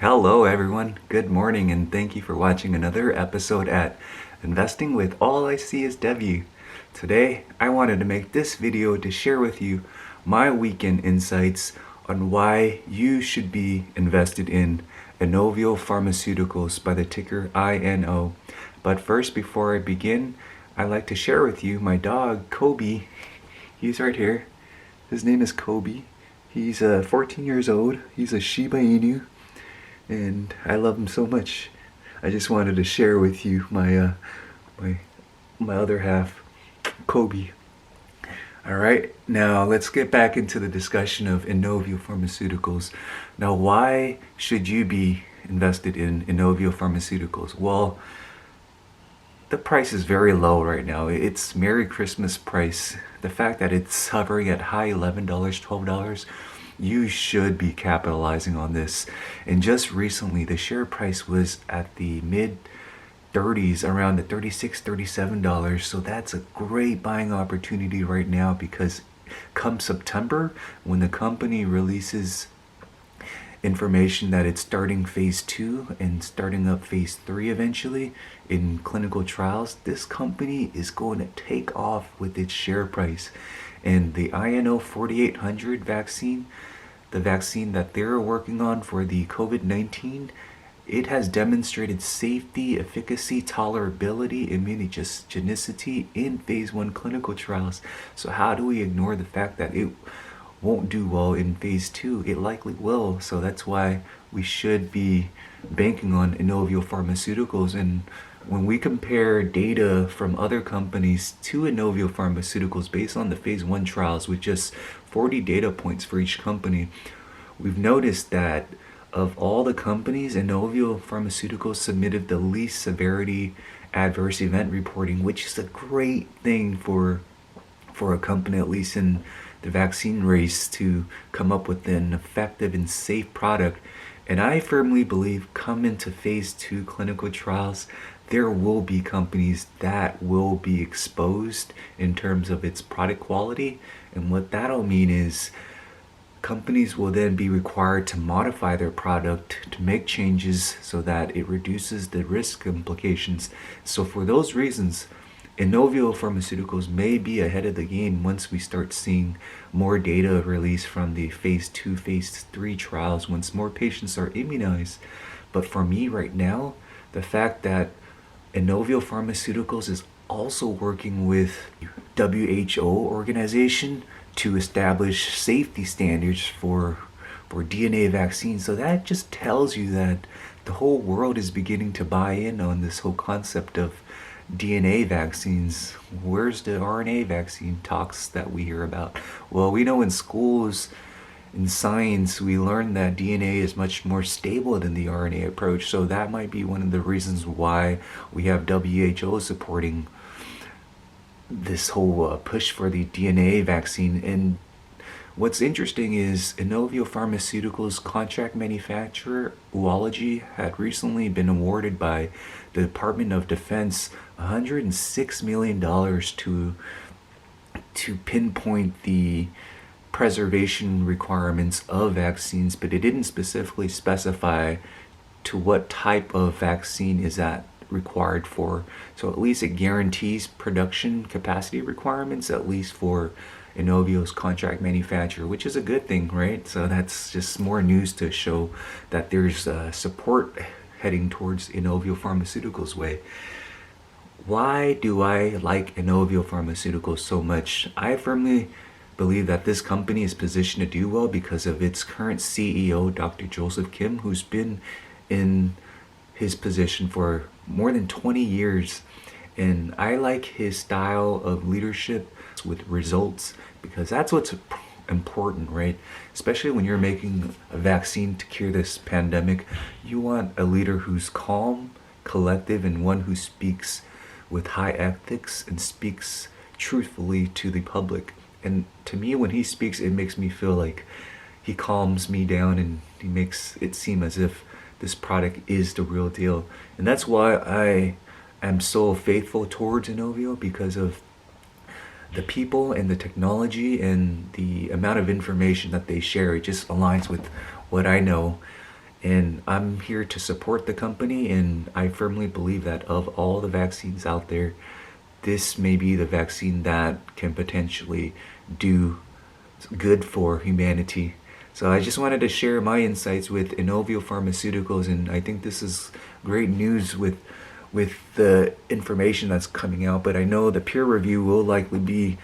Hello, everyone. Good morning, and thank you for watching another episode at Investing with All I See is W. Today, I wanted to make this video to share with you my weekend insights on why you should be invested in Inovio Pharmaceuticals by the ticker INO. But first, before I begin, I'd like to share with you my dog, Kobe. He's right here. His name is Kobe. He's 14 years old. He's a Shiba Inu, and I love him so much. I just wanted to share with you my other half, Kobe. All right, now let's get back into the discussion of Inovio Pharmaceuticals. Now, why should you be invested in Inovio Pharmaceuticals? Well, the price is very low right now. It's Merry Christmas price. The fact that it's hovering at high $11, $12, you should be capitalizing on this. And just recently, the share price was at the mid 30s, around the $36, $37. So that's a great buying opportunity right now, because come September, when the company releases information that it's starting phase 2 and starting up phase 3 eventually in clinical trials, this company is going to take off with its share price. And the INO 4800 vaccine, the vaccine that they're working on for the COVID-19, it has demonstrated safety, efficacy, tolerability, immunogenicity in phase 1 clinical trials. So how do we ignore the fact that it won't do well in phase 2? It likely will. So that's why we should be banking on Inovio Pharmaceuticals. And when we compare data from other companies to Inovio Pharmaceuticals based on the phase 1 trials with just 40 data points for each company, we've noticed that of all the companies, Inovio Pharmaceuticals submitted the least severity adverse event reporting, which is a great thing for a company, at least in the vaccine race, to come up with an effective and safe product. And I firmly believe come into phase 2 clinical trials, there will be companies that will be exposed in terms of its product quality. And what that'll mean is companies will then be required to modify their product to make changes so that it reduces the risk implications. So for those reasons, Inovio Pharmaceuticals may be ahead of the game once we start seeing more data released from the phase 2, phase 3 trials, once more patients are immunized. But for me right now, the fact that Inovio Pharmaceuticals is also working with WHO organization to establish safety standards for DNA vaccines. So that just tells you that the whole world is beginning to buy in on this whole concept of DNA vaccines. Where's the RNA vaccine talks that we hear about? Well, we know in schools, in science, we learn that DNA is much more stable than the RNA approach. So that might be one of the reasons why we have WHO supporting this whole push for the DNA vaccine. And what's interesting is Inovio Pharmaceuticals contract manufacturer Uology had recently been awarded by the Department of Defense $106 million to pinpoint the preservation requirements of vaccines, but it didn't specifically specify to what type of vaccine is that required for. So at least it guarantees production capacity requirements, at least for Inovio's contract manufacturer, which is a good thing, right? So that's just more news to show that there's support heading towards Inovio Pharmaceuticals' way. Why do I like Inovio Pharmaceuticals so much? I firmly believe that this company is positioned to do well because of its current CEO, Dr. Joseph Kim, who's been in his position for more than 20 years. And I like his style of leadership with results, because that's what's important, right? Especially when you're making a vaccine to cure this pandemic. You want a leader who's calm, collective, and one who speaks with high ethics and speaks truthfully to the public. And to me, when he speaks, it makes me feel like he calms me down and he makes it seem as if this product is the real deal. And that's why I am so faithful towards Inovio, because of the people and the technology and the amount of information that they share. It just aligns with what I know. And I'm here to support the company, and I firmly believe that of all the vaccines out there, this may be the vaccine that can potentially do good for humanity. So I just wanted to share my insights with Inovio Pharmaceuticals, and I think this is great news with the information that's coming out. But I know the peer review will likely be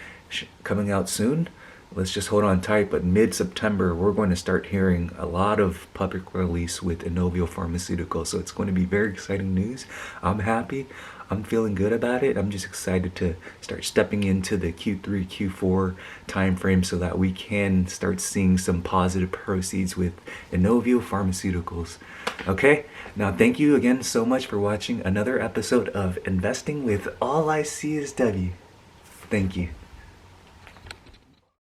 coming out soon. Let's just hold on tight. But mid-September, we're going to start hearing a lot of public release with Inovio Pharmaceuticals. So it's going to be very exciting news. I'm happy. I'm feeling good about it. I'm just excited to start stepping into the Q3, Q4 timeframe so that we can start seeing some positive proceeds with Inovio Pharmaceuticals. Okay, now thank you again so much for watching another episode of Investing with All I See Is W. Thank you.